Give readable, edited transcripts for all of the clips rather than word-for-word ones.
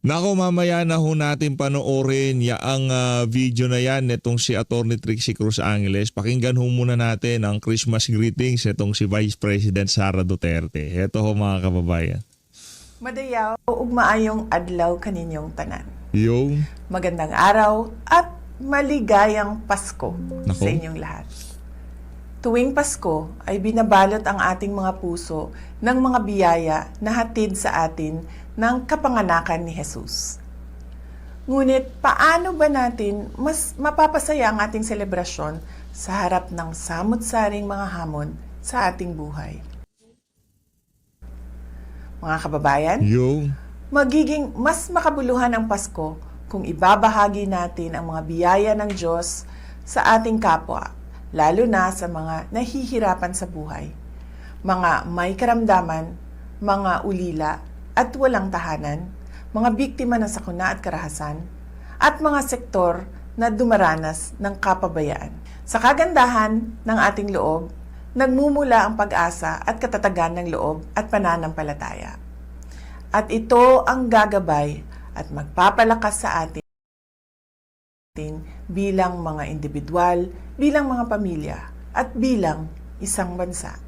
Nako, mamaya na ho natin panoorin ang video na yan nitong si Attorney Trixie Cruz Angeles. Pakinggan ho muna natin ang Christmas greetings nitong si Vice President Sara Duterte. Heto ho mga kababayan. Madayaw ug maayong adlaw kaninyong tanan. Yung Magandang araw at maligayang Pasko Nako. sa inyong lahat. Tuwing Pasko ay binabalot ang ating mga puso ng mga biyaya na hatid sa atin ng kapanganakan ni Jesus. Ngunit paano ba natin mas mapapasaya ang ating selebrasyon sa harap ng samot-saring mga hamon sa ating buhay? Mga kababayan, yung magiging mas makabuluhan ang Pasko kung ibabahagi natin ang mga biyaya ng Diyos sa ating kapwa, lalo na sa mga nahihirapan sa buhay, mga may karamdaman, mga ulila at walang tahanan, mga biktima ng sakuna at karahasan, at mga sektor na dumaranas ng kapabayaan. Sa kagandahan ng ating loob, nagmumula ang pag-asa at katatagan ng loob at pananampalataya. At ito ang gagabay at magpapalakas sa atin bilang mga individual, bilang mga pamilya, at bilang isang bansa.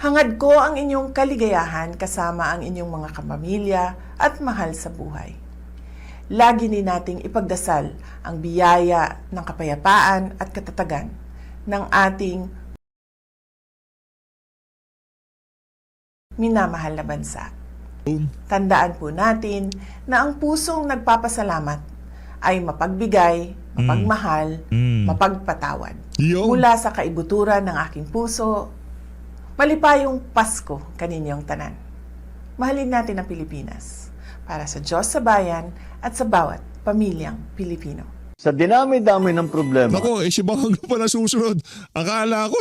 Hangad ko ang inyong kaligayahan kasama ang inyong mga kapamilya at mahal sa buhay. Lagi din nating ipagdasal ang biyaya ng kapayapaan at katatagan ng ating minamahal na bansa. Tandaan po natin na ang pusong nagpapasalamat ay mapagbigay, mapagmahal, mapagpatawad. yung Mula sa kaibuturan ng aking puso, malipayong Pasko kaninyong tanan. Mahalin natin ang Pilipinas para sa Diyos sa bayan at sa bawat pamilyang Pilipino. Sa dinami-dami ng problema, Nako, si Bangag na pala susunod. Akala ko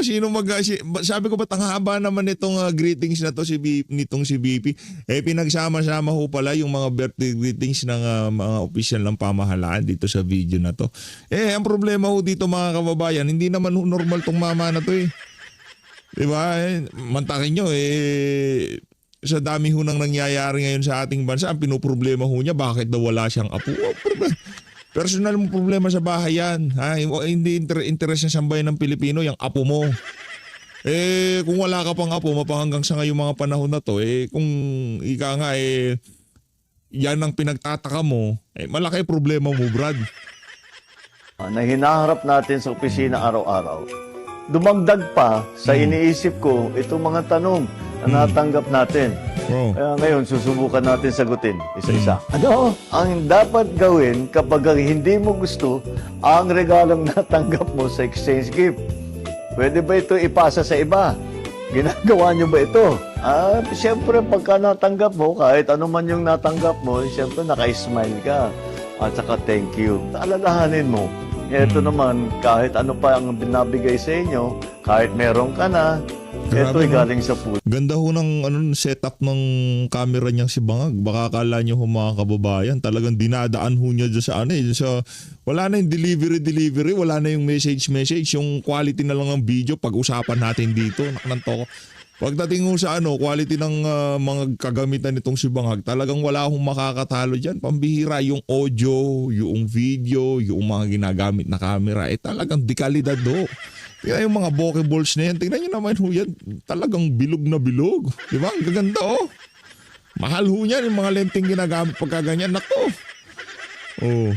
sabi ko ba't ang haba naman nitong greetings na to nitong si BP. Pinagsama-sama ho pala yung mga birthday greetings ng mga opisyal ng pamahalaan dito sa video na to. Ang problema ho dito mga kababayan, hindi naman ho normal tong mama na to . Diba? Mantakin nyo sa dami ho nang nangyayari ngayon sa ating bansa, ang pinoproblema ho niya, bakit daw wala siyang apo? Personal mong problema sa bahay yan. Hindi interes niya sa bayan ng Pilipino, yung apo mo. Kung wala ka pang apo, mapahanggang sa ngayong mga panahon na to, kung ika nga, yan ang pinagtataka mo, malaki problema mo, Brad. na hinaharap natin sa opisina araw-araw, dumagdag pa sa iniisip ko itong mga tanong na natanggap natin. Bro. Kaya ngayon, susubukan natin sagutin isa-isa. Ano ang dapat gawin kapag hindi mo gusto ang regalong natanggap mo sa exchange gift? Pwede ba ito ipasa sa iba? Ginagawa nyo ba ito? Siyempre, pagka natanggap mo, kahit ano man yung natanggap mo, siyempre, naka-smile ka. At saka, thank you. Alalahanin mo. Ito naman, kahit ano pa ang binabigay sa inyo, kahit meron ka na, ito'y galing sa puso. Ganda ho ng setup ng camera niyang si Bangag. Baka akala niyo ho mga kababayan, talagang dinadaan ho niya dyan sa wala na yung delivery, wala na yung message, yung quality na lang ng video, pag-usapan natin dito. Naknanto ko. Pagdating ho sa quality ng mga kagamitan nitong si Bangag, talagang wala hong makakatalo dyan. Pambihira yung audio, yung video, yung mga ginagamit na camera, talagang dekalidad ho. Tingnan yung mga bokeh balls na yan. Tingnan nyo naman ho yan. Talagang bilog na bilog. Di ba? Ang gaganda oh. Mahal ho yan yung mga lenteng ginagamit pagkaganyan. Nako. Oh.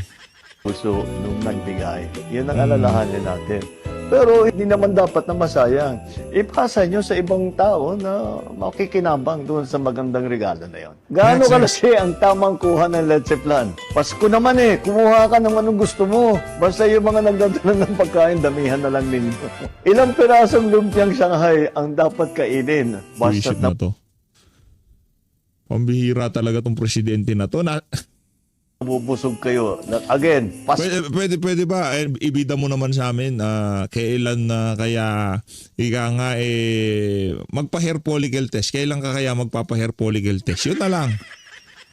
Puso nung nagbigay. Yun ang alalahanin natin. Pero hindi naman dapat na masayang. Ipasa nyo sa ibang tao na makikinabang doon sa magandang regalo na yon. Gaano kalaki ang tamang kuha ng leche plan? Pasko naman kumuha ka ng anong gusto mo. Basta yung mga nagdadala ng pagkain, damihan na lang ninyo. Ilang pirasong lumpiang Shanghai ang dapat kainin? Basta Buisit na to. Pambihira talaga tong presidente na to. Bubusog kayo. Again, Pwede ba? Ibida mo naman sa amin. Kailan na kaya ika nga magpa-hair follicle test? Kailan ka kaya magpapa-hair follicle test? Yun na lang.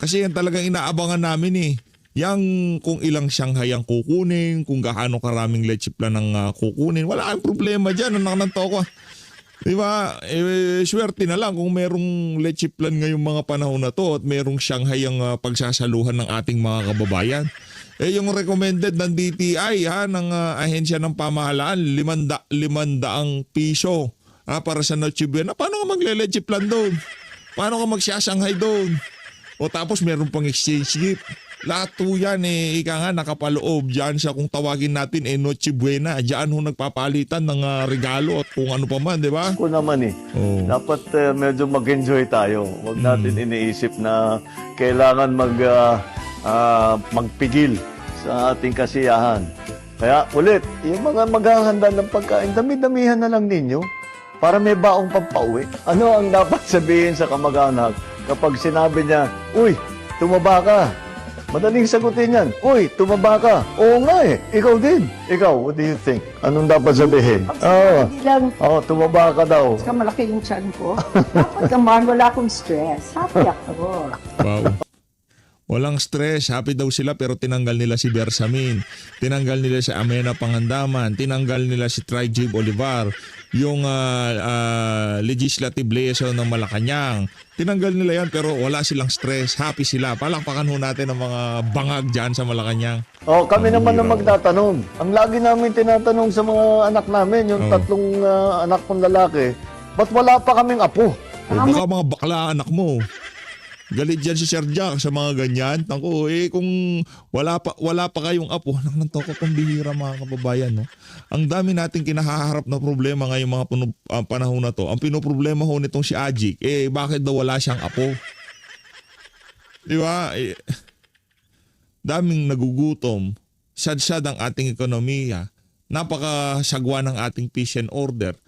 Kasi yan talagang inaabangan namin Yang kung ilang Shanghai ang kukunin, kung gaano karaming leche plan ang kukunin. Wala kang problema dyan. Nananto ko. Di ba? Swerte na lang kung merong leche plan ngayong mga panahon na to at merong Shanghai ang pagsasaluhan ng ating mga kababayan. Yung recommended ng DTI ng ahensya ng pamahalaan, 500 piso para sa Noche Buena. Paano ka magle-leche plan doon? Paano ka magsashanghai doon? O tapos meron pang exchange gift. Lahat po yan ika nga nakapaloob dyan sa kung tawagin natin Noche Buena. Diyan ho nagpapalitan ng regalo at kung ano pa man, di ba? Ako naman Oh. dapat medyo mag-enjoy tayo. Huwag natin iniisip na kailangan magpigil sa ating kasiyahan. Kaya ulit, yung mga maghahanda ng pagkain, dami-damihan na lang ninyo para may baong pampauwi. Ano ang dapat sabihin sa kamag-anak kapag sinabi niya, "Uy, tumaba ka"? Madaling sagutin yan. "Uy, tumaba ka." Oo nga ikaw din. Ikaw, what do you think? Anong dapat sabihin? Hindi lang, Tumaba ka daw. ka malaki yung tiyan ko. Dapat naman, wala akong stress. Happy ako. Wow. Walang stress, happy daw sila pero tinanggal nila si Bersamin. Tinanggal nila si Amena Pangandaman. Tinanggal nila si Trijib Olivar. Yung legislative liaison ng Malacanang. Tinanggal nila yan pero wala silang stress. Happy sila. Palakpakan ho natin ang mga bangag dyan sa Malacanang. Kami naman na magtatanong. Ang lagi namin tinatanong sa mga anak namin, yung tatlong anak kong lalaki, ba't wala pa kaming apo? O baka mga bakla anak mo. Galit dyan si Sir Jack sa mga ganyan. Naku, kung wala pa kayong apo, ng toko pambihira mga kababayan. No? Ang dami nating kinahaharap na problema ngayong mga panahon na to. Ang pinoproblema ho nitong si Ajik, bakit daw wala siyang apo? Di ba? Daming nagugutom. Sad-sad ang ating ekonomiya. Napakasagwa ng ating peace and order.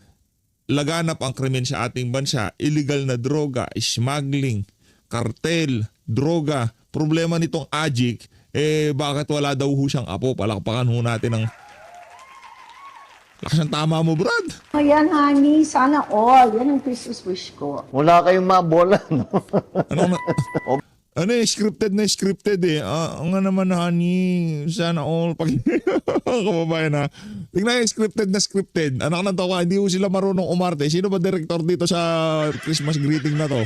Laganap ang krimen sa ating bansa. Illegal na droga, smuggling, kartel, droga. Problema nitong Ajik, bakit wala daw ho siyang apo? Palakpakan ho natin ang lakas ng tama mo, Brad. Ayan, honey, sana all. Yan ang Christmas wish ko. Wala kayong mabola, no? Scripted na scripted nga naman, honey, sana all. Pag kababayan ha. Tingnan yung scripted na scripted. Anak ng toka, hindi ho sila marunong umarte. Sino ba director dito sa Christmas greeting na to?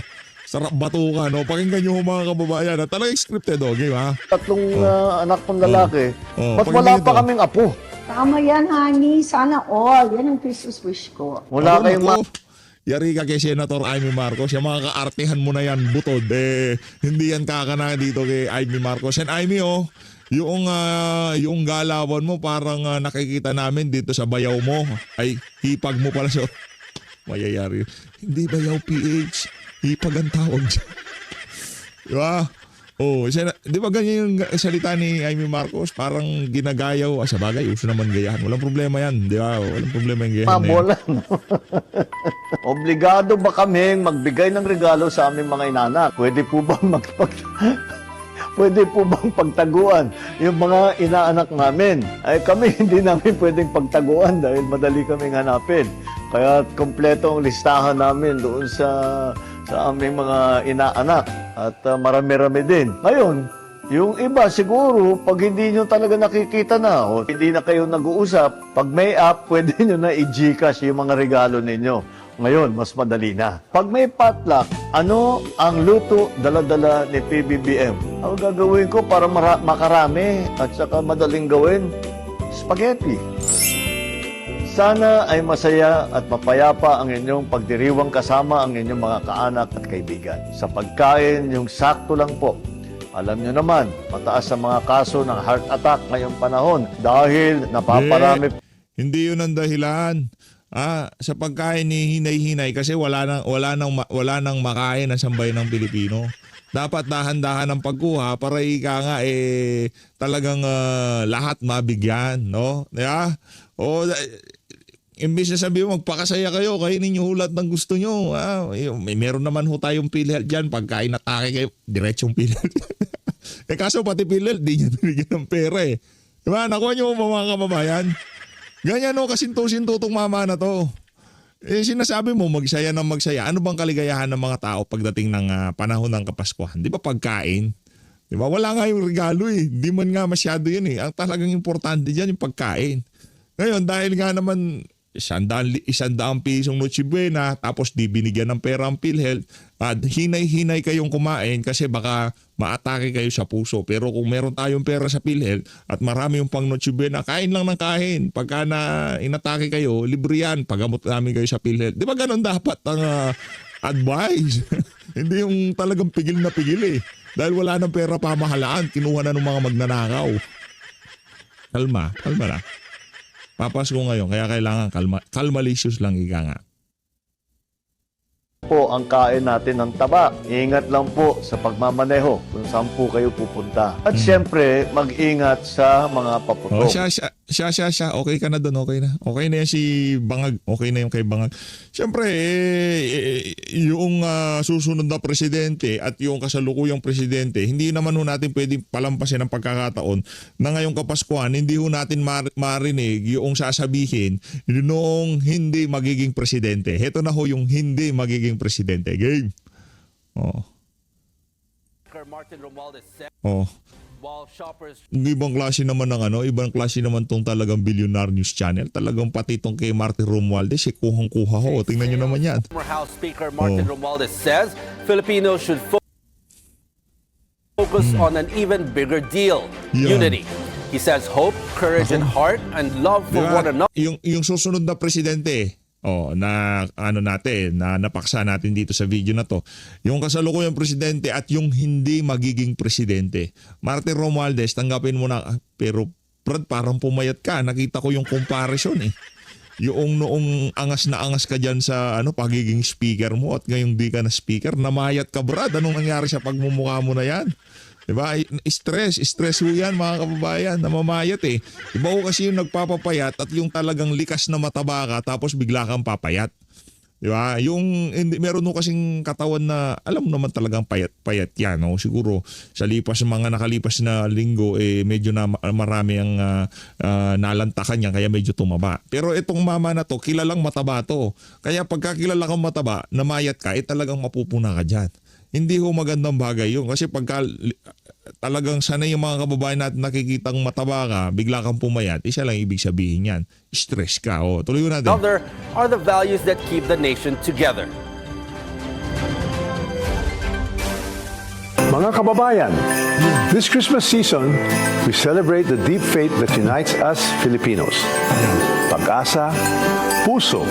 Sarap batuka, no? Pakinggan nyo mga kababayan. Talagang scripted, okay ba? Tatlong anak kong lalaki, ba't pakinggan wala nyo pa to. kaming apo? Tama yan, honey, sana all. Yan ang Christmas wish ko. Wala kayong Yari ka kay Senator Amy Marcos. Yung mga kaartehan mo na yan, butod. Hindi yan kakana dito kay Amy Marcos. And Amy, yung galawan mo parang nakikita namin dito sa bayaw mo. Ay, hipag mo pala siya. Mayayari. Hindi bayaw PH. Hipag ang tawag dyan. Diba? Di ba ganyan yung salita ni Amy Marcos? Parang ginagayaw. Sa bagay, uso naman gayahan. Walang problema yan. Di ba? Walang problema yung gayahan na yan. mabola, no? Obligado ba kaming magbigay ng regalo sa aming mga inanak? Pwede po ba Pwede po bang pagtaguan yung mga inaanak namin? Ay kami hindi namin pwedeng pagtaguan dahil madali kaming hanapin. Kaya kompleto ang listahan namin doon sa aming mga inaanak at marami-rami din. Ngayon, yung iba siguro pag hindi nyo talaga nakikita na o hindi na kayo nag-uusap, pag may app, pwede nyo na i-Gcash yung mga regalo ninyo. Ngayon, mas madali na. Pag may potluck, ano ang luto dala-dala ni PBBM? Ang gagawin ko para makarami at saka madaling gawin? Spaghetti. Sana ay masaya at mapayapa ang inyong pagdiriwang kasama ang inyong mga kaanak at kaibigan. Sa pagkain, yung sakto lang po. Alam nyo naman, mataas ang mga kaso ng heart attack ngayong panahon dahil napaparami. Hindi yun ang dahilan. Sa pagkain ni hinay-hinay kasi wala nang makain ang sambayan ng Pilipino. Dapat dahan-dahan ang pagkuha para ika nga talagang lahat mabigyan, no? Yeah? Imbis na sabi mo, magpakasaya kayo, kainin nyo lahat ng gusto nyo. Meron naman ho tayong PhilHealth dyan. Pagkain atake kayo, diretsong PhilHealth. Kaso pati PhilHealth, di nyo binigyan ng pera eh. Diba? Nakuha nyo mga kababayan. Ganyan kasinto-sinto itong mama na to. Sinasabi mo, magsaya ng magsaya. Ano bang kaligayahan ng mga tao pagdating ng panahon ng Kapaskuhan? Di ba pagkain? Di ba? Wala nga yung regalo eh. Di man nga masyado yun eh. Ang talagang importante dyan yung pagkain. Ngayon, dahil nga naman 100 pisong Noche Buena, tapos di binigyan ng pera ang PhilHealth, at hinay-hinay kayong kumain kasi baka maatake kayo sa puso. Pero kung meron tayong pera sa PhilHealth at marami yung pang Noche Buena, kain lang ng kain. Pagka na inatake kayo, libre yan, pagamot namin kayo sa PhilHealth. Di ba ganun dapat ang advice? Hindi yung talagang pigil na pigil eh. Dahil wala ng pera pamahalaan, kinuha na ng mga magnanakaw. Kalma na. Papasko ngayon, kaya kailangan kalmalicious lang ika nga. Po ang kain natin ng taba. Ingat lang po sa pagmamaneho kung saan po kayo pupunta. At siyempre, mag-ingat sa mga paputok. Oh, siya. Okay ka na doon, okay na. Okay na yan si Bangag. Okay na yung kay Bangag. Siyempre, yung susunod na presidente at yung kasalukuyang presidente, hindi naman ho natin pwedeng palampasin ang pagkakataon na ngayong Kapaskuhan, hindi ho natin marinig yung sasabihin noong hindi magiging presidente. Heto na ho yung hindi magiging presidente. Game. Oh. Martin Romualdez said Oh. while shoppers Ibang klase naman ibang klase naman tong talagang Billionaire News Channel. Talagang pati tong kay Martin Romualdez, kuhang-kuha ho. Tingnan nyo naman yan. former House Speaker Martin Oh. Romualdez says Filipinos should focus on an even bigger deal, Yeah. unity. He says hope, courage, and heart and love for Diba? one another Yung susunod na presidente, na napaksa natin dito sa video na to. Yung kasalukuyang presidente at yung hindi magiging presidente. Martin Romualdez, tanggapin mo na, pero Brad, parang pumayat ka. Nakita ko yung comparison eh. Yung noong angas na angas ka dyan sa pagiging speaker mo at ngayong di ka na speaker, namayat ka Brad. Anong nangyari sa pagmumukha mo na yan? Diba? Stress ho yan mga kababayan, namamayat eh. Iba ho kasi yung nagpapapayat at yung talagang likas na mataba ka tapos bigla kang papayat. Diba? Meron ho kasing katawan na alam mo naman talagang payat yan. No? Siguro sa mga nakalipas na linggo medyo na marami ang nalantakan niya kaya medyo tumaba. Pero itong mama na to, kilalang mataba to. Kaya pagka kilala kang mataba, namayat ka, talagang mapupuna ka dyan. Hindi ho magandang bagay yun. Kasi pagka talagang sanay yung mga kababayan natin nakikitang mataba ka, bigla kang pumayat, isa lang ibig sabihin yan. Stress ka. Tuloy ko natin. are the values that keep the nation together. Mga kababayan, this Christmas season, we celebrate the deep faith that unites us Filipinos. Pag-asa, puso,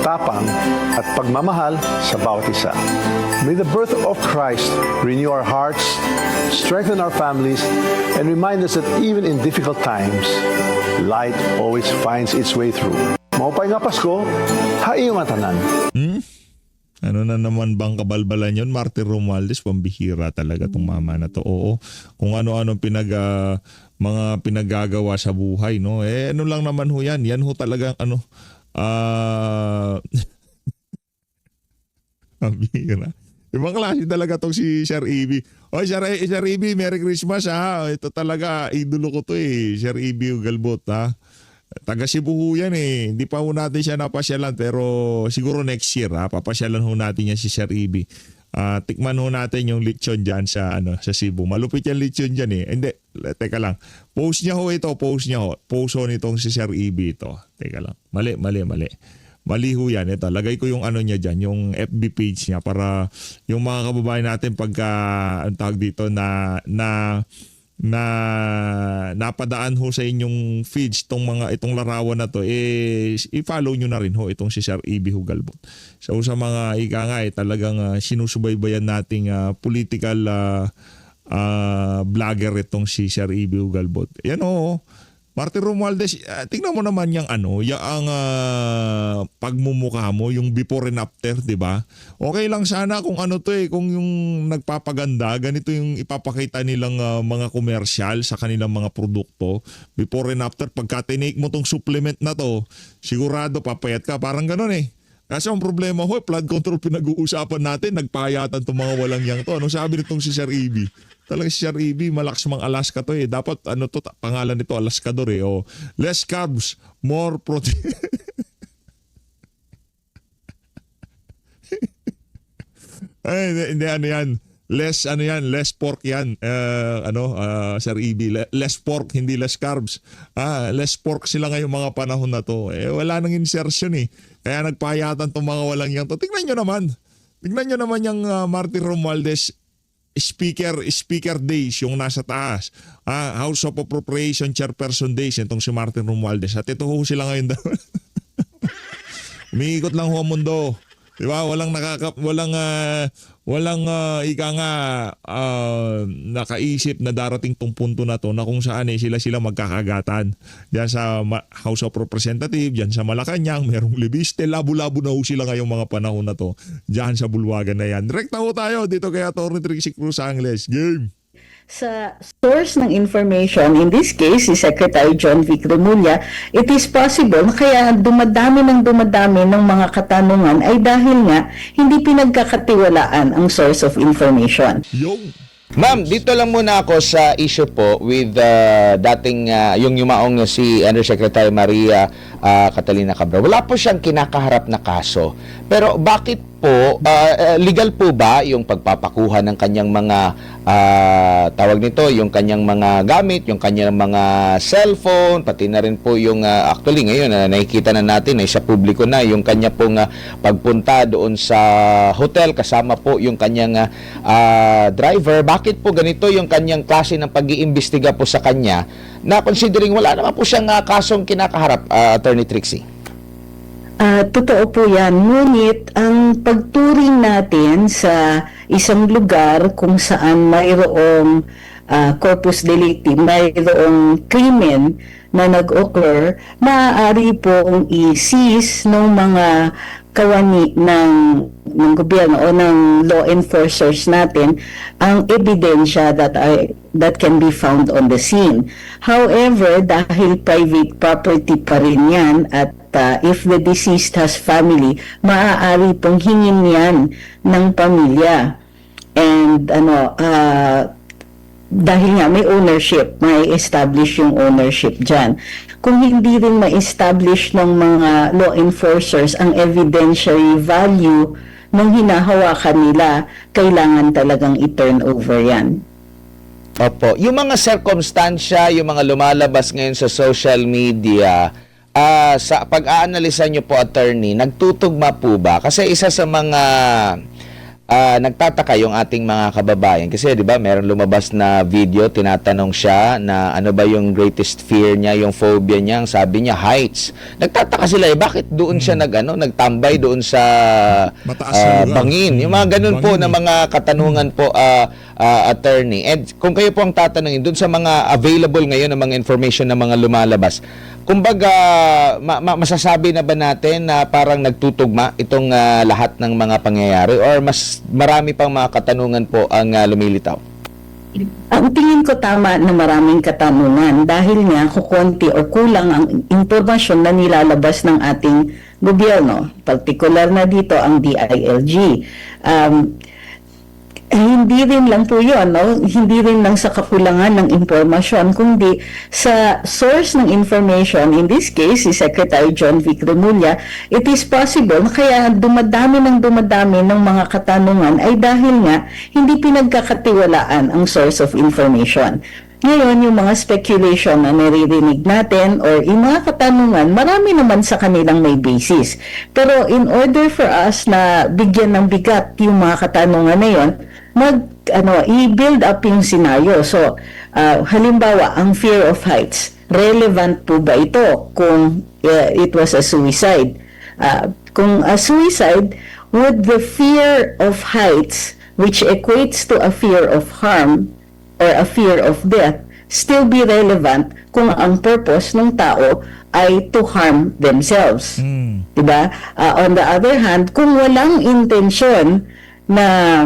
tapang, at pagmamahal sa bawat isa. May the birth of Christ renew our hearts, strengthen our families, and remind us that even in difficult times, light always finds its way through. Maupay nga Pasko, haiyong atanan. Ano na naman bang kabalbalan yun? Martin Romualdez, pambihira talaga tong mama na to. Oo, kung ano-ano mga pinagagawa sa buhay, no? Ano lang naman ho yan. Yan ho talagang pambihira. Ibang klase talaga tong si Sir Ibi. Sir Ibi, Merry Christmas ha. Ito talaga, idolo ko to Sir Ibi Galbot ha. Taga Cebu ho yan Hindi pa ho natin siya napasyalan pero siguro next year papasyalan ho natin yan si Sir Ibi. Tikman ho natin yung lechon dyan sa Cebu. Malupit yung lechon dyan Hindi, teka lang. Post niya ho ito, post ho nitong si Sir Ibi ito. Teka lang. Mali. Mali ho yan. Ito, lagay ko yung niya dyan, yung FB page niya para yung mga kababayan natin pagka, tawag dito, na napadaan ho sa inyong feeds itong larawan na to i-follow nyo na rin ho itong si Sir Ibi Hugalbot. So sa mga talagang sinusubaybayan nating political vlogger itong si Sir Ibi Hugalbot. Yan Martin Romualdez, tingnan mo naman yung pagmumukha mo, yung before and after, di ba? Okay lang sana kung kung yung nagpapaganda, ganito yung ipapakita nilang mga commercial sa kanilang mga produkto. Before and after, pagka tinake mo tong supplement na to, sigurado papayat ka. Parang ganun Kasi ang problema blood control pinag-uusapan natin, nagpayatan tong mga walang yang to. Ano sabi nitong si Sir Ibi? Talaga si Sir Ibi, malakas mang Alaska to Dapat pangalan nito Alaskador less carbs, more protein. Ay, hindi yan. less ano yan, less pork yan. Sir EB, less pork, hindi less carbs. Less pork sila ngayong mga panahon na to. Wala nang insertion eh. Kaya nagpahayatan tong mga walang yan to. Tingnan nyo naman yung Martin Romualdez speaker days, yung nasa taas. House of Appropriation Chairperson days, itong si Martin Romualdez. At ito ho sila ngayon daw. Umiikot lang ho ang mundo. Diba? Walang nakaisip na darating tong punto na to na kung saan sila magkakagatan. Diyan sa House of Representatives, diyan sa Malacanang, merong libiste, labo-labo na ho sila ngayong mga panahon na to. Diyan sa bulwagan na yan. Direkta ho tayo dito kay Atty. Trixie Cruz Angles. Game! Sa source ng information, in this case, si Secretary John Vic Remulla, it is possible na kaya dumadami ng mga katanungan ay dahil nga hindi pinagkakatiwalaan ang source of information. Yung Ma'am, dito lang muna ako sa issue po with dating yung yumaong si Undersecretary Maria Catalina Cabral. Wala po siyang kinakaharap na kaso. Pero bakit po, legal po ba yung pagpapakuha ng kanyang mga tawag nito, yung kanyang mga gamit, yung kanyang mga cellphone, pati na rin po yung actually ngayon nakikita na natin ay sa publiko na yung kanya pong pagpunta doon sa hotel kasama po yung kanyang driver. Bakit po ganito yung kanyang klase ng pag-iimbestiga po sa kanya na considering wala naman po siyang kasong kinakaharap, Attorney Trixie? Totoo po yan. Ngunit ang pagturing natin sa isang lugar kung saan mayroong corpus delicti, mayroong krimen na nag-occur, maaari pong i-seize ng mga kawani ng gobyerno o ng law enforcers natin ang ebidensya that can be found on the scene. However, dahil private property pa rin yan at if the deceased has family, maaari pong hingin yan ng pamilya. And dahil nga may ownership, may establish yung ownership dyan. Kung hindi rin ma-establish ng mga law enforcers ang evidentiary value ng hinahawakan nila, kailangan talagang i-turn over yan. Opo. Yung mga circumstansya, yung mga lumalabas ngayon sa social media, sa pag-aanalisa nyo po, attorney, nagtutugma po ba? Kasi isa sa mga nagtataka yung ating mga kababayan. Kasi di ba meron lumabas na video, tinatanong siya na ano ba yung greatest fear niya, yung phobia niya, ang sabi niya heights. Nagtataka sila bakit doon siya nagtambay doon sa bangin. Yung mga ganun po na mga katanungan po, attorney. And kung kayo po ang tatanungin doon sa mga available ngayon ng mga information na mga lumalabas, kumbaga, masasabi na ba natin na parang nagtutugma itong lahat ng mga pangyayari or mas marami pang mga katanungan po ang lumilitaw? Ang tingin ko tama na maraming katanungan dahil nga kukunti o kulang ang impormasyon na nilalabas ng ating gobyerno. Partikular na dito ang DILG. Hindi rin lang po yun, no? Hindi rin lang sa kakulangan ng impormasyon, kundi sa source ng information, in this case, si Secretary John Vic Remulla, it is possible kaya dumadami ng mga katanungan ay dahil nga hindi pinagkakatiwalaan ang source of information. Ngayon, yung mga speculation na naririnig natin or yung mga katanungan, marami naman sa kanilang may basis. Pero in order for us na bigyan ng bigat yung mga katanungan na yun, i-build up yung scenario. So, halimbawa, ang fear of heights, relevant po ba ito kung it was a suicide? Kung a suicide, would the fear of heights, which equates to a fear of harm, or a fear of death, still be relevant kung ang purpose ng tao ay to harm themselves. Diba? On the other hand, kung walang intensyon na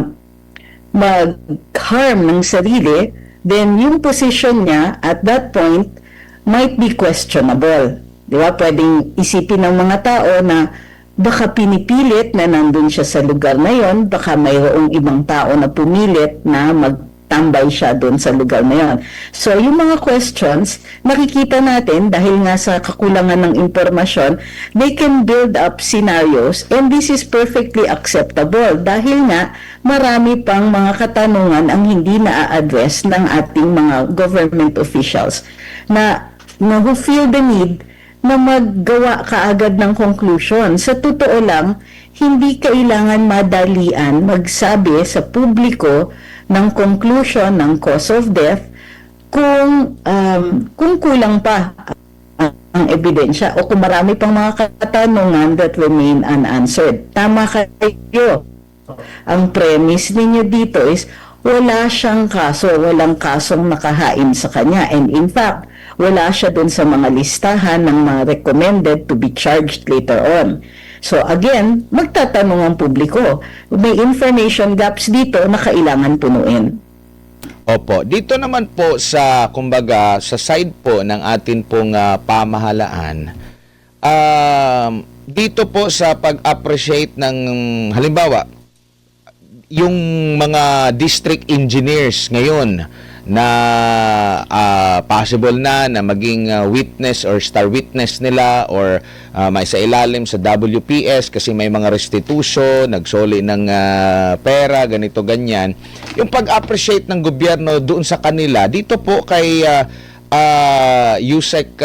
mag-harm ng sarili, then yung position niya at that point might be questionable. Diba? Pwedeng isipin ng mga tao na baka pinipilit na nandun siya sa lugar na yon, baka mayroong ibang tao na pumilit na tambay siya doon sa lugar na yon. So, yung mga questions, nakikita natin dahil nga sa kakulangan ng impormasyon, they can build up scenarios and this is perfectly acceptable dahil nga marami pang mga katanungan ang hindi na-address ng ating mga government officials na who feel the need na maggawa kaagad ng conclusion. Sa totoo lang, hindi kailangan madalian magsabi sa publiko ng conclusion ng cause of death kung kulang pa ang ebidensya o kung marami pang mga katanungan that remain unanswered. Tama kayo. Ang premise ninyo dito is wala siyang kaso, walang kasong nakahain sa kanya. And in fact, wala siya dun sa mga listahan ng mga recommended to be charged later on. So again, magtatanong ang publiko. May information gaps dito na kailangan punuin. Opo, dito naman po sa kumbaga sa side po ng atin pong pamahalaan, dito po sa pag-appreciate ng halimbawa yung mga district engineers ngayon na possible na maging witness or star witness nila or may sa ilalim sa WPS kasi may mga restitution, nagsoli ng pera, ganito ganyan. Yung pag-appreciate ng gobyerno doon sa kanila, dito po kay Yusek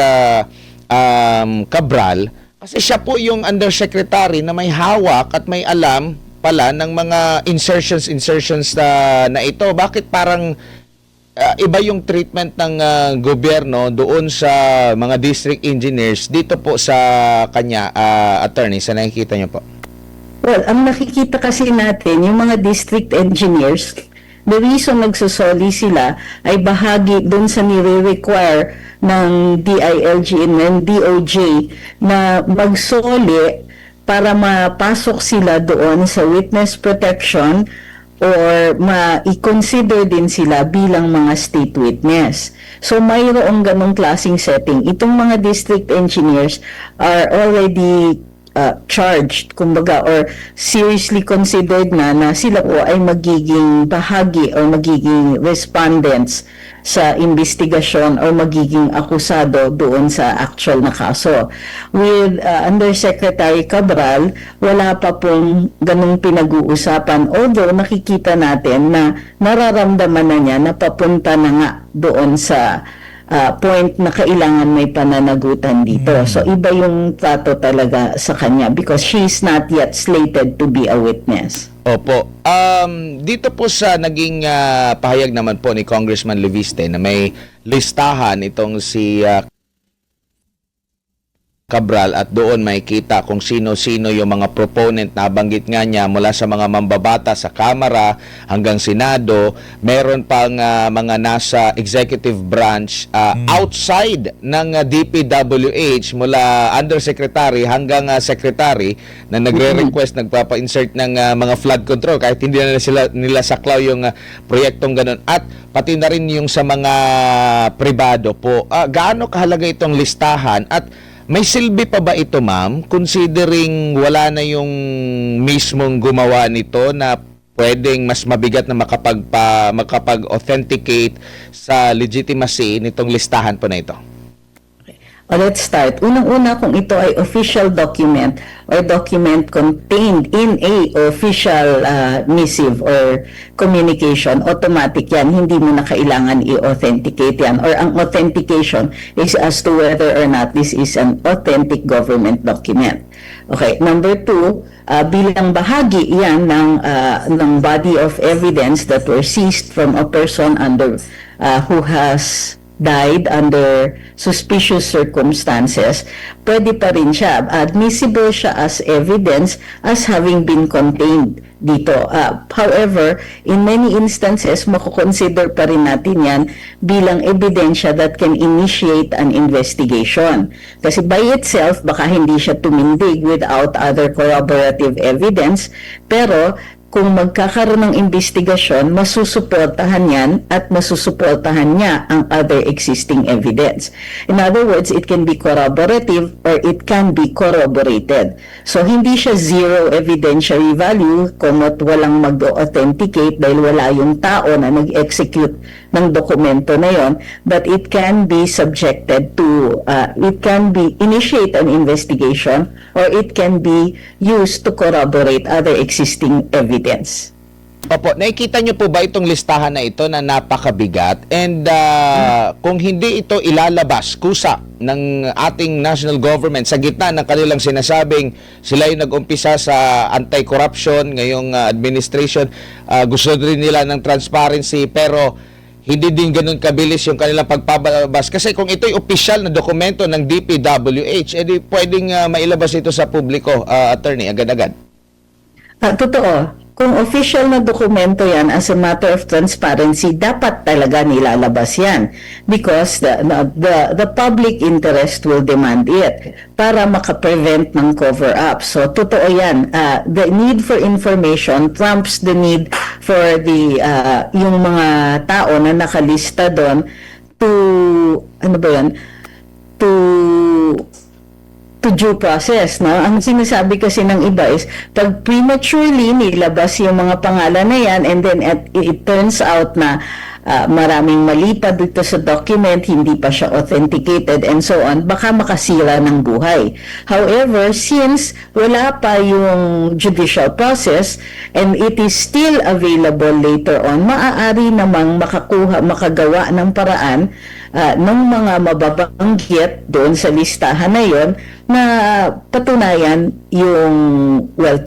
Cabral, kasi siya po yung undersecretary na may hawak at may alam pala ng mga insertions na ito. Bakit parang iba yung treatment ng gobyerno doon sa mga district engineers dito po sa kanya, attorney, sa nakikita niyo po? Well, ang nakikita kasi natin, yung mga district engineers, the reason nagsusoli sila ay bahagi doon sa nire-require ng DILG and DOJ na magsoli para mapasok sila doon sa witness protection or ma-consider din sila bilang mga state witness. So mayroong ganong klaseng setting. Itong mga district engineers are already charged, kumbaga, or seriously considered na sila po ay magiging bahagi or magiging respondents sa investigasyon or magiging akusado doon sa actual na kaso. With Undersecretary Cabral, wala pa pong ganung pinag-uusapan, although nakikita natin na nararamdaman na niya na papunta na nga doon sa point na kailangan may pananagutan dito. So iba yung trato talaga sa kanya because she's not yet slated to be a witness. Opo. Dito po sa naging pahayag naman po ni Congressman Leviste na may listahan itong si Cabral at doon makikita kung sino-sino yung mga proponent na banggit nga niya mula sa mga mambabata sa Kamara hanggang Senado. Meron pang mga nasa executive branch outside ng DPWH mula undersecretary hanggang secretary na nagre-request, nagpapa-insert ng mga flood control kahit hindi na nila saklaw yung proyektong ganun. At pati na rin yung sa mga pribado po. Gaano kahalaga itong listahan at may silbi pa ba ito, ma'am, considering wala na yung mismong gumawa nito na pwedeng mas mabigat na makapag-authenticate sa legitimacy nitong listahan po na ito? Let's start. Unang-una, kung ito ay official document or document contained in a official missive or communication, automatic yan. Hindi mo na kailangan i-authenticate yan. Or ang authentication is as to whether or not this is an authentic government document. Okay. Number two, bilang bahagi yan ng body of evidence that were seized from a person under who has died under suspicious circumstances, pwede pa rin siya. Admissible siya as evidence as having been contained dito. However, in many instances, makukonsider pa rin natin yan bilang ebidensya that can initiate an investigation. Kasi by itself, baka hindi siya tumindig without other corroborative evidence, pero kung magkakaroon ng investigasyon, masusuportahan yan at masusuportahan niya ang other existing evidence. In other words, it can be corroborative or it can be corroborated. So, hindi siya zero evidentiary value kung walang mag-authenticate dahil wala yung tao na nag-execute ng dokumento na yon, but it can be subjected to, it can be initiate an investigation or it can be used to corroborate other existing evidence. Opo, nakikita niyo po ba itong listahan na ito na napakabigat and kung hindi ito ilalabas kusa ng ating national government sa gitna ng kanilang sinasabing sila yung nag-umpisa sa anti-corruption ngayong administration, gusto rin nila ng transparency pero hindi din ganun kabilis yung kanilang pagpapalabas. Kasi kung ito'y opisyal na dokumento ng DPWH, edi pwedeng mailabas ito sa publiko, attorney, agad-agad. Totoo. Kung official na dokumento yan as a matter of transparency, dapat talaga nilalabas yan because the public interest will demand it para makaprevent ng cover-up. So, totoo yan. The need for information trumps the need for the yung mga tao na nakalista doon to, ano ba yan, to due process, no? Ang sinasabi kasi ng iba is, pag prematurely nilabas yung mga pangalan na yan and then it turns out na maraming mali pa dito sa document, hindi pa siya authenticated and so on, baka makasira ng buhay. However, since wala pa yung judicial process and it is still available later on, maaari namang makagawa ng paraan ng mga mababanggit doon sa listahan na yon na patunayan yung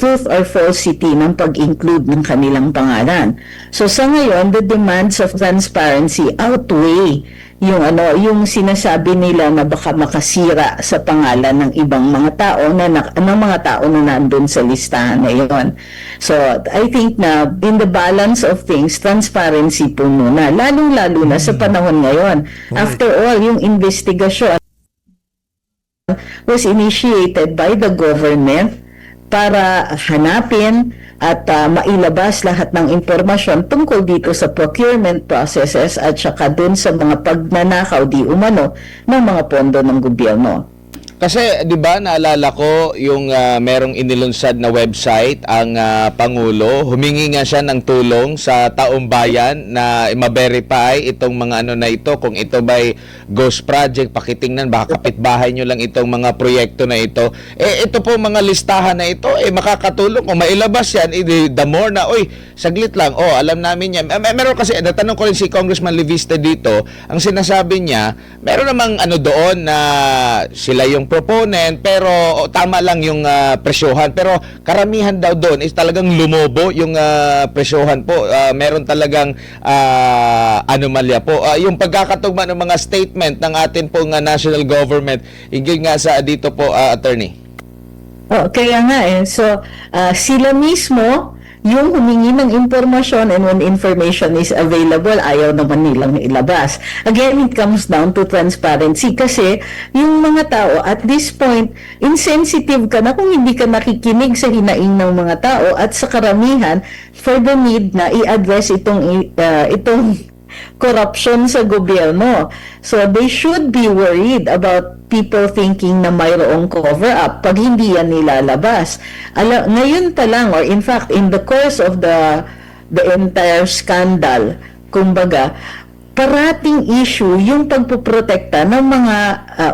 truth or falsity ng pag-include ng kanilang pangalan. So sa ngayon, the demands of transparency outweigh yung sinasabi nila na baka makasira sa pangalan ng ibang mga tao na nandun sa listahan na yon. So I think na in the balance of things, transparency po muna, lalong-lalo na sa panahon ngayon. After all, yung investigasyon was initiated by the government para hanapin at mailabas lahat ng impormasyon tungkol dito sa procurement processes at saka dun sa mga pagnanakaw di umano ng mga pondo ng gobyerno. Kasi 'di ba naalala ko yung merong inilunsad na website ang Pangulo, humingi nga siya ng tulong sa taong bayan na ma-verify itong mga ano na ito, kung ito ba'y ghost project, pakitingnan baka kapitbahay nyo lang itong mga proyekto na ito. Ito po mga listahan na ito makakatulong kung mailabas yan, the more na saglit lang, alam namin yan. Meron kasi natanong ko rin si Congressman Leviste dito, ang sinasabi niya, meron namang ano doon na sila yung proponent pero tama lang yung presyohan, pero karamihan daw doon is talagang lumobo yung presyohan po. Meron talagang anomalya po. Yung pagkakatugma ng mga statement ng atin pong national government hingil nga sa dito po, attorney. Kaya nga so sila mismo yung humingi ng impormasyon and when information is available, ayaw naman nilang ilabas. Again, it comes down to transparency kasi yung mga tao at this point, insensitive ka na kung hindi ka nakikinig sa hinaing ng mga tao at sa karamihan for the need na i-address itong corruption sa gobyerno. So they should be worried about people thinking na mayroong cover-up pag hindi yan nilalabas. Ngayon pa lang, or in fact, in the course of the entire scandal, kumbaga, parating issue yung pagpuprotekta ng mga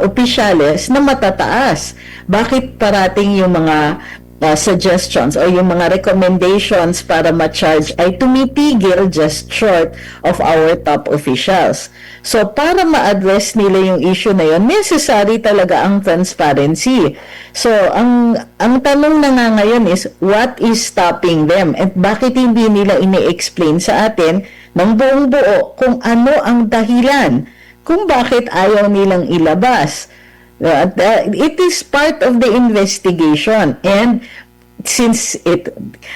opisyales na matataas. Bakit parating yung mga suggestions o yung mga recommendations para ma-charge ay tumipigil just short of our top officials. So, para ma-address nila yung issue na yun, necessary talaga ang transparency. So, ang tanong na nga ngayon is, what is stopping them? At bakit hindi nila ini-explain sa atin ng buong buo kung ano ang dahilan kung bakit ayaw nilang ilabas? It is part of the investigation, and since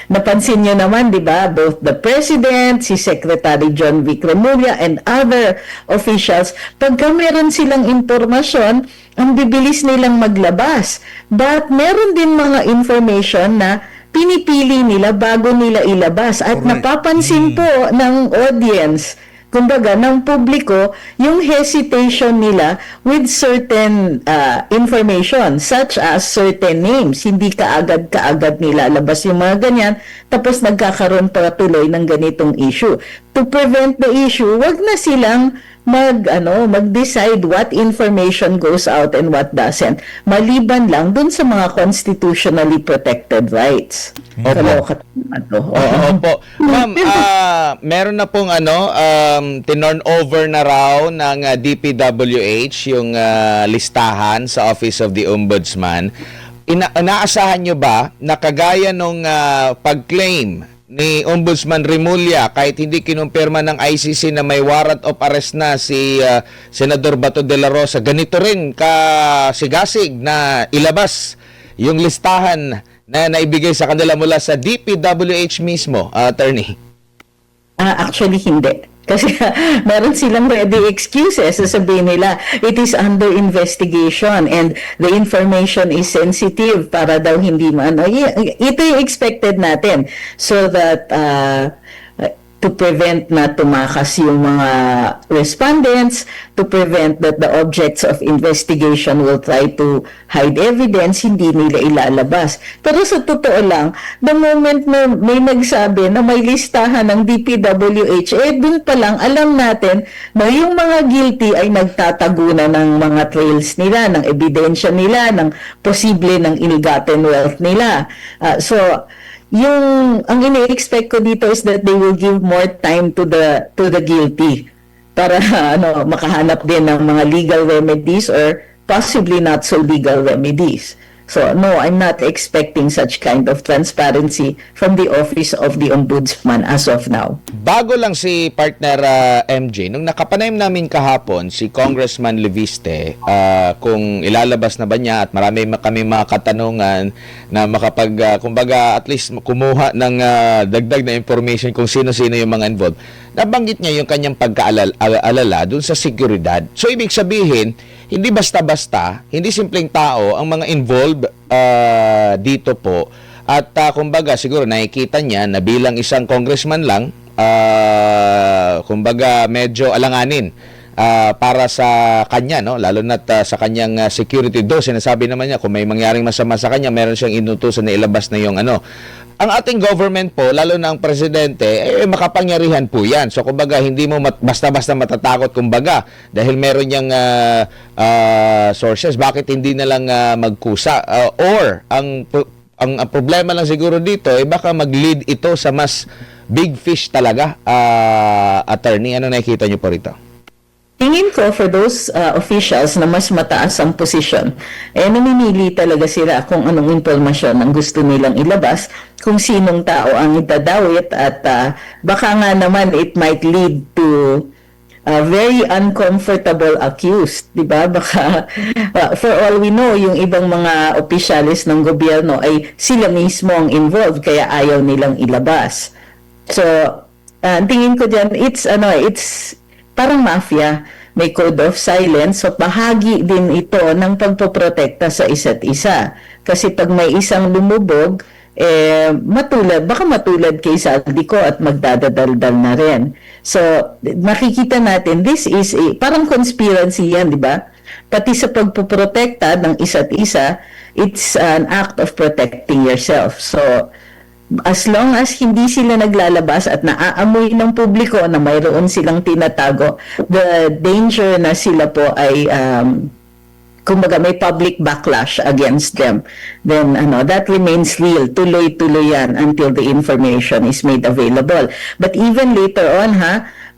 napansin nyo naman, di ba, both the President, si Secretary John Vic Remulla, and other officials, pagka meron silang impormasyon, ang bibilis nilang maglabas. But meron din mga information na pinipili nila bago nila ilabas. At Correct. napapansin po ng audience, kumbaga ng publiko, yung hesitation nila with certain information, such as certain names. Hindi kaagad nilalabas yung mga ganyan, tapos nagkakaroon pa tuloy ng ganitong issue. To prevent the issue, wag na silang mag-decide what information goes out and what doesn't. Maliban lang dun sa mga constitutionally protected rights. Kaloka naman to. Opo. Ma'am, meron na pong tinorn over na raw ng DPWH yung listahan sa Office of the Ombudsman. Inaasahan nyo ba na kagaya nung pag-claim ni Ombudsman Remulla, kahit hindi kinumpirma ng ICC na may warrant of arrest na si Senador Bato de la Rosa, ganito rin kasigasig na ilabas yung listahan na naibigay sa kanila mula sa DPWH mismo, attorney? Actually, hindi. Kasi meron silang ready excuses. Sasabihin nila, it is under investigation and the information is sensitive para daw hindi ito yung expected natin so that to prevent na tumakas yung mga respondents, to prevent that the objects of investigation will try to hide evidence, hindi nila ilalabas. Pero sa totoo lang, the moment na may nagsabi na may listahan ng DPWH, dun pa lang alam natin na yung mga guilty ay nagtatago na ng mga trails nila, ng ebidensya nila, ng posible ng ill-gotten wealth nila. Ang ini-expect ko dito is that they will give more time to the guilty para makahanap din ng mga legal remedies or possibly not so legal remedies. So no, I'm not expecting such kind of transparency from the Office of the Ombudsman as of now. Bago lang si partner MJ, nung nakapanayam namin kahapon si Congressman Leviste, kung ilalabas na ba niya at marami kami mga katanungan na kumbaga at least kumuha ng dagdag na information kung sino-sino yung mga involved, nabanggit niya yung kanyang pagkaalala dun sa seguridad. So ibig sabihin, hindi basta-basta, hindi simpleng tao ang mga involved dito po. At kumbaga siguro nakikita niya na bilang isang congressman lang, kumbaga medyo alanganin para sa kanya, no? Lalo na sa kanyang security. Sinasabi naman niya kung may mangyaring masama sa kanya, meron siyang inutusan na ilabas na yung Ang ating government po, lalo na ang presidente, makapangyarihan po yan. So, kumbaga, hindi mo basta-basta matatakot, kumbaga, dahil meron niyang sources. Bakit hindi na lang magkusa? Or, ang problema lang siguro dito, baka mag-lead ito sa mas big fish talaga, attorney. Ano nakikita niyo po rito? Tingin ko for those officials na mas mataas ang posisyon, namimili talaga sila kung anong impormasyon ang gusto nilang ilabas, kung sinong tao ang itadawit at baka nga naman it might lead to very uncomfortable accused, di ba? Baka for all we know, yung ibang mga opisyalis ng gobyerno ay sila mismo ang involved kaya ayaw nilang ilabas. So, tingin ko diyan it's parang mafia, may code of silence, so bahagi din ito ng pagpoprotekta sa isa't isa. Kasi pag may isang lumubog, baka matulad kay Saldico at magdadadaldal na rin. So, makikita natin, this is parang conspiracy yan, di ba? Pati sa pagpoprotekta ng isa't isa, it's an act of protecting yourself. So, as long as hindi sila naglalabas at naaamoy ng publiko na mayroon silang tinatago, the danger na sila po ay kumbaga may public backlash against them, then that remains real. Tuloy-tuloy yan until the information is made available. But even later on,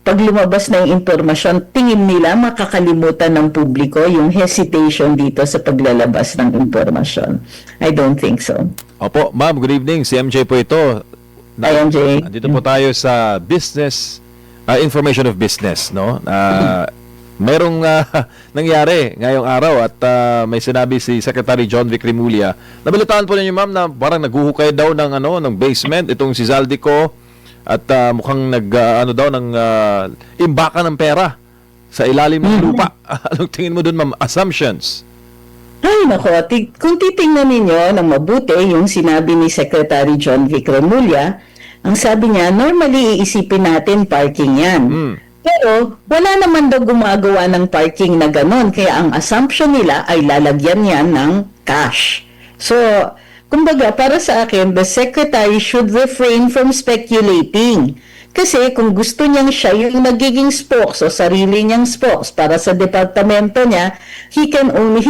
pag lumabas na yung impormasyon, tingin nila makakalimutan ng publiko yung hesitation dito sa paglalabas ng impormasyon. I don't think so. Opo, ma'am, good evening. Si MJ po ito. Hi, MJ. Dito po tayo sa business, information of business, no? Merong nangyari ngayong araw at may sinabi si Secretary John Vic Remulla. Nabalitaan po ninyo, ma'am, na parang naghuhukay daw ng basement itong si Zaldico at mukhang ng imbaka ng pera sa ilalim ng lupa. Anong tingin mo dun, ma'am? Assumptions? Ay, nako, kung titingnan ninyo ng mabuti yung sinabi ni Secretary John Vic Remulla, ang sabi niya, normally iisipin natin parking yan. Pero wala naman daw gumagawa ng parking na ganon, kaya ang assumption nila ay lalagyan yan ng cash. So, kumbaga, para sa akin, the Secretary should refrain from speculating. Kasi kung gusto niyang siya yung nagiging spokes o sarili niyang spokes para sa departamento niya, he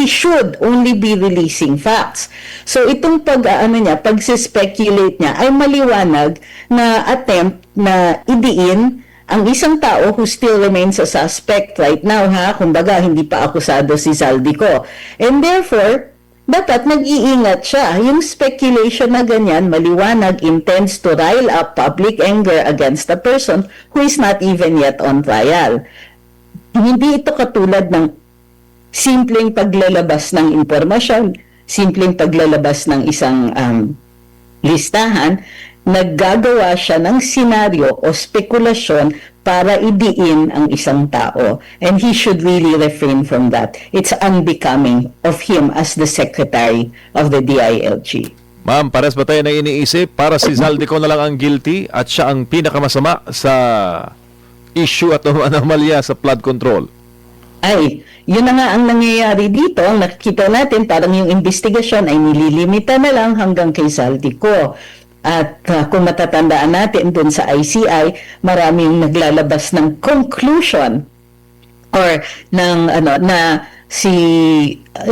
should only be releasing facts. So itong pag-speculate niya ay maliwanag na attempt na idiin ang isang tao who still remains a suspect right now, kumbaga hindi pa akusado si Zaldico. And therefore, dapat nag-iingat siya. Yung speculation na ganyan, maliwanag, intends to rile up public anger against a person who is not even yet on trial. Hindi ito katulad ng simpleng paglalabas ng impormasyon, simpleng paglalabas ng isang listahan. Naggagawa siya ng senaryo o spekulasyon para idiin ang isang tao. And he should really refrain from that. It's unbecoming of him as the Secretary of the DILG. Ma'am, pares ba tayo na iniisip para si Zaldico na lang ang guilty at siya ang pinakamasama sa issue at anomalya sa flood control? Ay, yun na nga ang nangyayari dito. Ang nakikita natin, parang yung investigasyon ay nililimita na lang hanggang kay Zaldico. At kung matatandaan natin dun sa ICI, maraming naglalabas ng conclusion or ng na si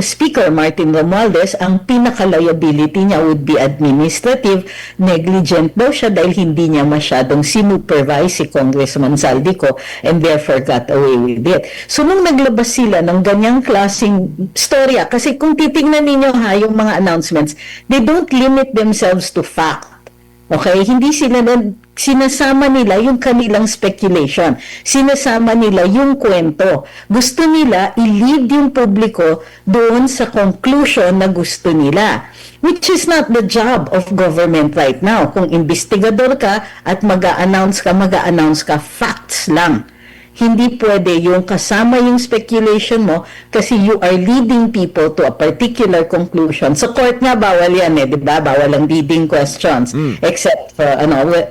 Speaker Martin Romualdez, ang pinaka-liability niya would be administrative. Negligent daw siya dahil hindi niya masyadong sinupervise si Congressman Zaldico and therefore got away with it. So nung naglabas sila ng ganyang klaseng storya, kasi kung titingnan ninyo yung mga announcements, they don't limit themselves to fact. Okay, hindi sila sinasama nila yung kanilang speculation. Sinasama nila yung kwento. Gusto nila i-lead yung publiko doon sa conclusion na gusto nila. Which is not the job of government right now. Kung investigador ka at mag-a-announce ka, facts lang. Hindi pwede yung kasama yung speculation mo kasi you are leading people to a particular conclusion. Sa court nga, bawal yan di ba? Bawal ang leading questions except for,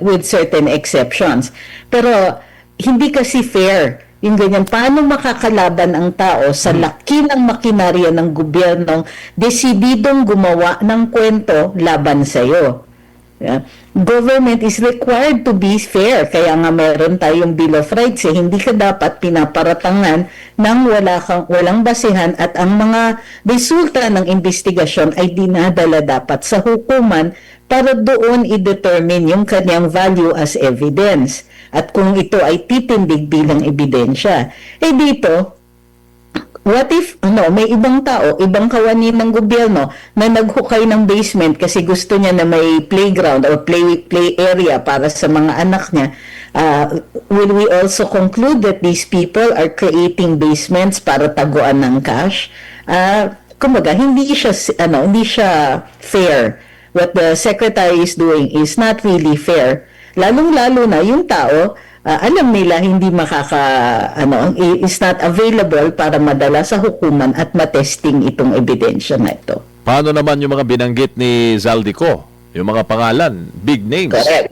with certain exceptions. Pero hindi kasi fair yung ganyan. Paano makakalaban ang tao sa laki ng makinarya ng gobyernong desididong gumawa ng kwento laban sa'yo? Yeah. Government is required to be fair. Kaya nga meron tayong Bill of Rights. Hindi ka dapat pinaparatangan ng walang basihan at ang mga resulta ng investigasyon ay dinadala dapat sa hukuman para doon i-determine yung kanyang value as evidence. At kung ito ay titindig bilang ebidensya. Dito, what if, may ibang tao, ibang kawani ng gobyerno na naghukay ng basement kasi gusto niya na may playground or play area para sa mga anak niya. Will we also conclude that these people are creating basements para taguan ng cash? Kumbaga, hindi siya fair. What the secretary is doing is not really fair. Lalong-lalo na yung tao, alam nila hindi is not available para madala sa hukuman at matesting itong ebidensya na ito. Paano naman yung mga binanggit ni Zaldico? Yung mga pangalan, big names. Correct.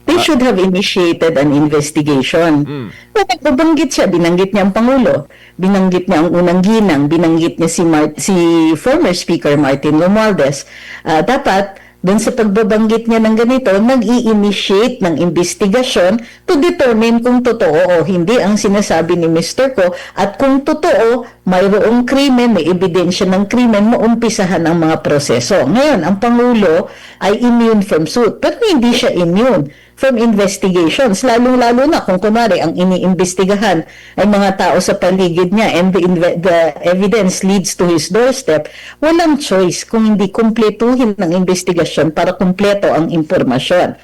They should have initiated an investigation. Nagbabanggit siya, binanggit niya ang Pangulo, binanggit niya ang unang ginang, binanggit niya si former Speaker Martin Romualdez. Dapat doon sa pagbabanggit niya ng ganito, nag-i-initiate ng investigasyon to determine kung totoo o hindi ang sinasabi ni Mr. Ko at kung totoo, mayroong krimen, may ebidensya ng krimen, maumpisahan ang mga proseso. Ngayon, ang Pangulo ay immune from suit, pero hindi siya immune from investigations, lalong-lalo na kung kunwari ang iniimbestigahan ay mga tao sa paligid niya and the evidence leads to his doorstep, walang choice kung hindi kumpletuhin ng investigasyon para kumpleto ang impormasyon.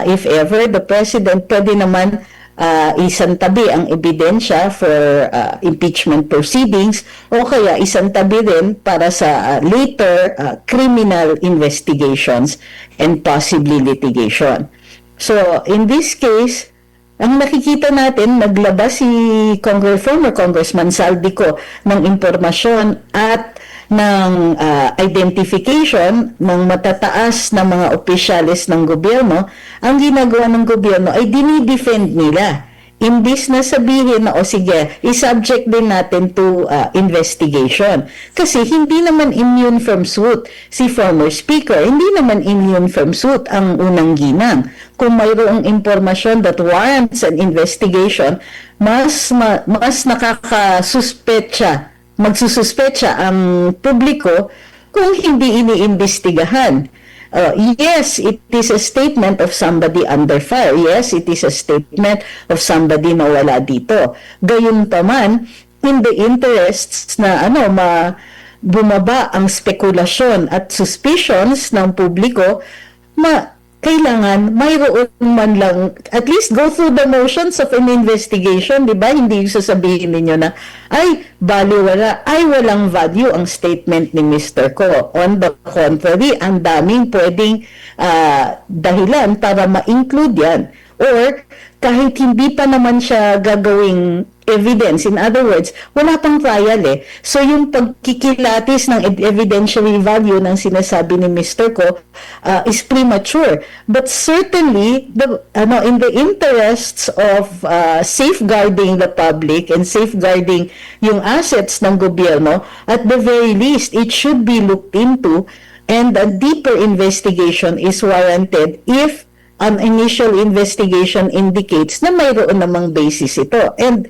If ever, the President pwede naman isantabi ang ebidensya for impeachment proceedings o kaya isantabi din para sa later criminal investigations and possibly litigation. So, in this case, ang nakikita natin, naglabas si former Congressman Zaldico ng impormasyon at ng identification ng matataas na mga opisyalis ng gobyerno, ang ginagawa ng gobyerno ay dinidefend nila. Imbis na sabihin na, o sige, i-subject din natin to investigation. Kasi hindi naman immune from suit si former speaker. Hindi naman immune from suit ang unang ginang. Kung mayroong impormasyon that warrants an investigation, mas nakakasuspecha, magsususpecha ang publiko kung hindi iniimbestigahan. Yes, it is a statement of somebody under fire. Yes, it is a statement of somebody na wala dito. Gayunpaman, in the interests na bumaba ang spekulasyon at suspicions ng publiko, kailangan mayroon man lang, at least go through the motions of an investigation, di ba? Hindi yung sasabihin ninyo na, walang value ang statement ni Mr. Ko. On the contrary, ang daming pwedeng dahilan para ma-include yan. Or, kahit hindi pa naman siya gagawing evidence, in other words, wala pang trial eh. So, yung pagkikilatis ng evidentiary value ng sinasabi ni Mr. Ko is premature. But certainly, in the interests of safeguarding the public and safeguarding yung assets ng gobyerno, at the very least, it should be looked into, and a deeper investigation is warranted if an initial investigation indicates na mayroon namang basis ito. And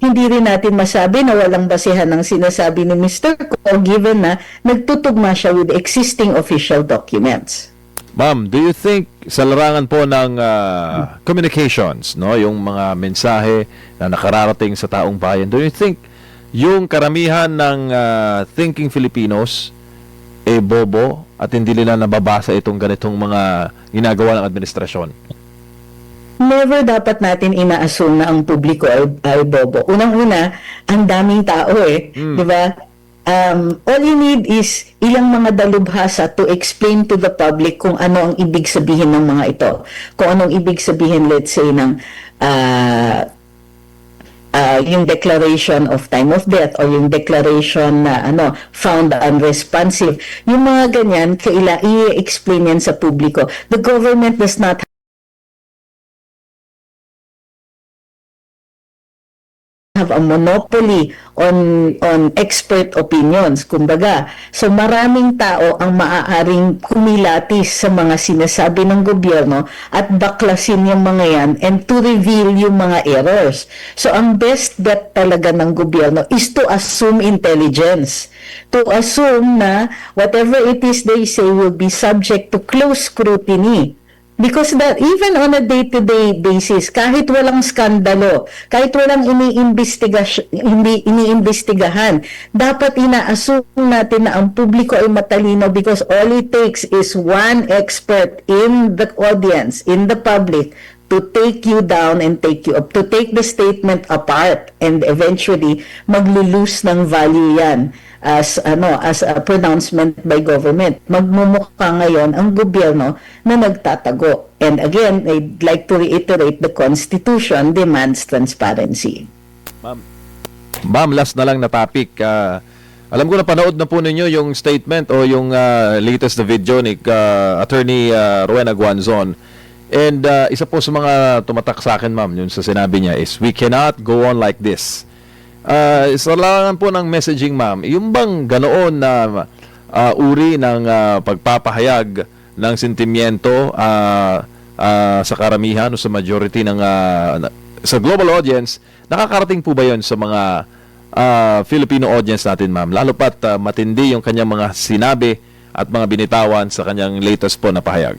hindi rin natin masabi na walang basehan ng sinasabi ni Mr. Ko given na nagtutugma siya with existing official documents. Ma'am, do you think sa larangan po ng communications, no, yung mga mensahe na nakararating sa taong bayan, do you think yung karamihan ng thinking Filipinos bobo at hindi nila nababasa itong ganitong mga ginagawa ng administrasyon? Never dapat natin ina-assume na ang publiko ay bobo. Unang-una, ang daming tao di ba? All you need is ilang mga dalubhasa to explain to the public kung ano ang ibig sabihin ng mga ito. Kung anong ibig sabihin, let's say, ng yung declaration of time of death or yung declaration na found unresponsive. Yung mga ganyan, i-explain yan sa publiko. The government does not have a monopoly on expert opinions, kumbaga. So maraming tao ang maaaring kumilatis sa mga sinasabi ng gobyerno at baklasin yung mga yan and to reveal yung mga errors. So ang best bet talaga ng gobyerno is to assume intelligence. To assume na whatever it is they say will be subject to close scrutiny. Because that even on a day-to-day basis, kahit walang skandalo, kahit walang iniimbestigahan, dapat ina-assume natin na ang publiko ay matalino because all it takes is one expert in the audience, in the public, to take you down and take you up, to take the statement apart and eventually maglulose ng value yan as a pronouncement by government. Magmumukha ngayon ang gobyerno na nagtatago. And again, I'd like to reiterate, the Constitution demands transparency. Ma'am, last na lang na topic. Alam ko na panood na po ninyo yung statement o yung latest na video ni Attorney Rowena Guanzon. And isa po sa mga tumatak sa akin, ma'am, yung sa sinabi niya is, we cannot go on like this. Sa larangan po ng messaging, ma'am, yung bang ganoon na uri ng pagpapahayag ng sentimiento sa karamihan o sa majority ng sa global audience, nakakarating po ba yon sa mga Filipino audience natin, ma'am? Lalo pat matindi yung kanyang mga sinabi at mga binitawan sa kanyang latest po na pahayag.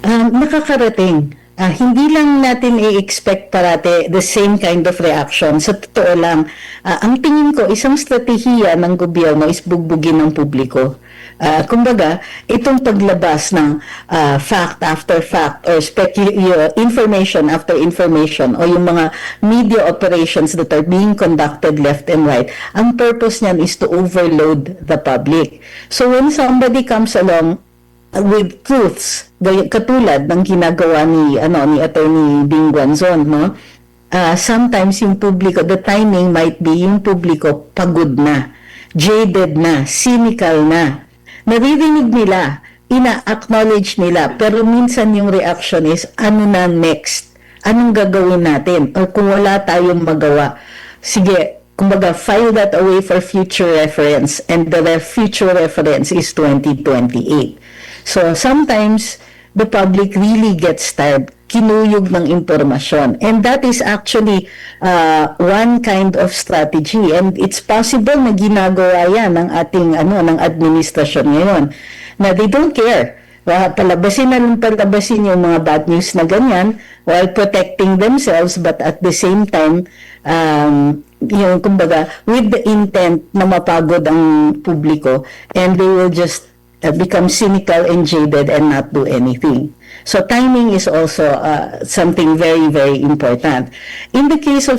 Nakakarating. Hindi lang natin i-expect parate the same kind of reaction. Sa totoo lang, ang tingin ko, isang strategiya ng gobyerno is bugbugin ng publiko. Kumbaga, itong paglabas ng fact after fact or information after information o yung mga media operations that are being conducted left and right, ang purpose niyan is to overload the public. So when somebody comes along with truths, katulad ng ginagawa ni Attorney Bing Guanzon, sometimes yung publiko, the timing might be yung publiko pagod na. jaded na, cynical na. Naririnig nila, ina-acknowledge nila, pero minsan yung reaction is, ano na next? Anong gagawin natin? Or kung wala tayong magawa, sige, kumbaga, file that away for future reference, and the future reference is 2028. So, sometimes, the public really gets tired, kinuyog ng impormasyon. And that is actually one kind of strategy. And it's possible na ginagawa yan ng ating, ng administrasyon ngayon. Na they don't care. Palabasin na lang palabasin yung mga bad news na ganyan while protecting themselves, but at the same time, yung kumbaga, with the intent na mapagod ang publiko, and they will just become cynical and jaded and not do anything. So timing is also something very, very important. In the case of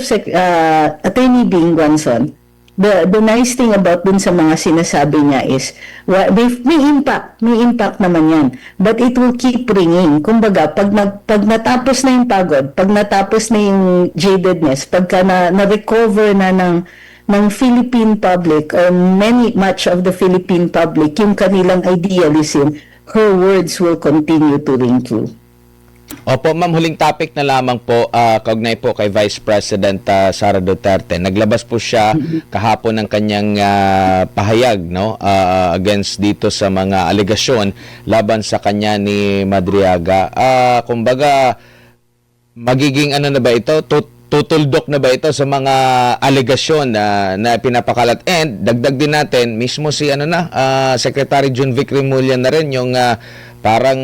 Attorney Bing Guanzon, the nice thing about dun sa mga sinasabi niya is, may impact naman yan, but it will keep ringing. Kumbaga, pag natapos na yung pagod, pag natapos na yung jadedness, pagka na-recover na ng Philippine public or much of the Philippine public, yung kanilang idealism, her words will continue to ring true. Opo, ma'am, huling topic na lamang po, kaugnay po kay Vice President Sara Duterte. Naglabas po siya kahapon ng kanyang pahayag, no, against dito sa mga alegasyon laban sa kanya ni Madriaga. Kumbaga, magiging ano na ba ito? Tutuldok na ba ito sa mga alegasyon na pinapakalat? And dagdag din natin, mismo si Secretary John Vic Remulla na rin yung parang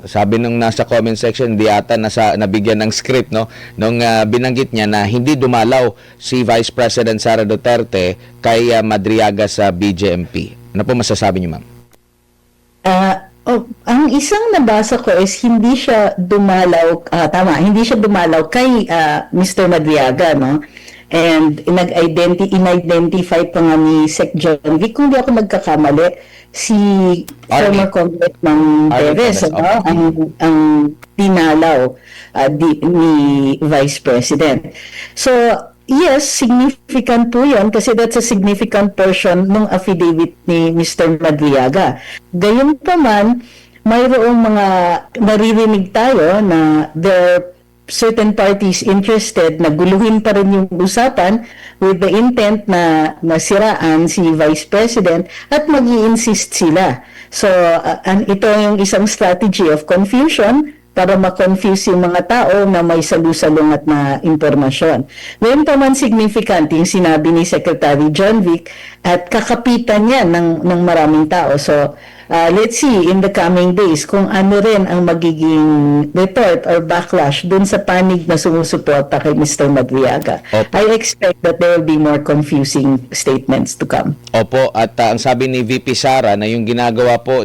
sabi nung nasa comment section, di ata nabigyan ng script, no, nung binanggit niya na hindi dumalaw si Vice President Sara Duterte kay Madriaga sa BJMP. Ano po masasabi niyo, ma'am? Ang isang nabasa ko is hindi siya dumalaw, hindi siya dumalaw kay Mr. Madriaga, no? And in-identify pa nga ni Sec. John Vic, kung di ako nagkakamali, si former Congressman Perez, ang dinalaw ni Vice President. So, yes, significant po yun kasi that's a significant portion ng affidavit ni Mr. Madriaga. Gayun pa man, mayroong mga naririnig tayo na there are certain parties interested na guluhin pa rin yung usapan with the intent na masiraan si Vice President at mag-i-insist sila. So, ito yung isang strategy of confusion para ma-confuse yung mga tao na may salusalungat na impormasyon. Ngayon pa man significant yung sinabi ni Secretary John Vic at kakapitan niya ng maraming tao. So, let's see in the coming days kung ano rin ang magiging retort or backlash dun sa panig na sumusuporta kay Mr. Madriaga. Opo. I expect that there will be more confusing statements to come. Opo, at ang sabi ni VP Sara na yung ginagawa po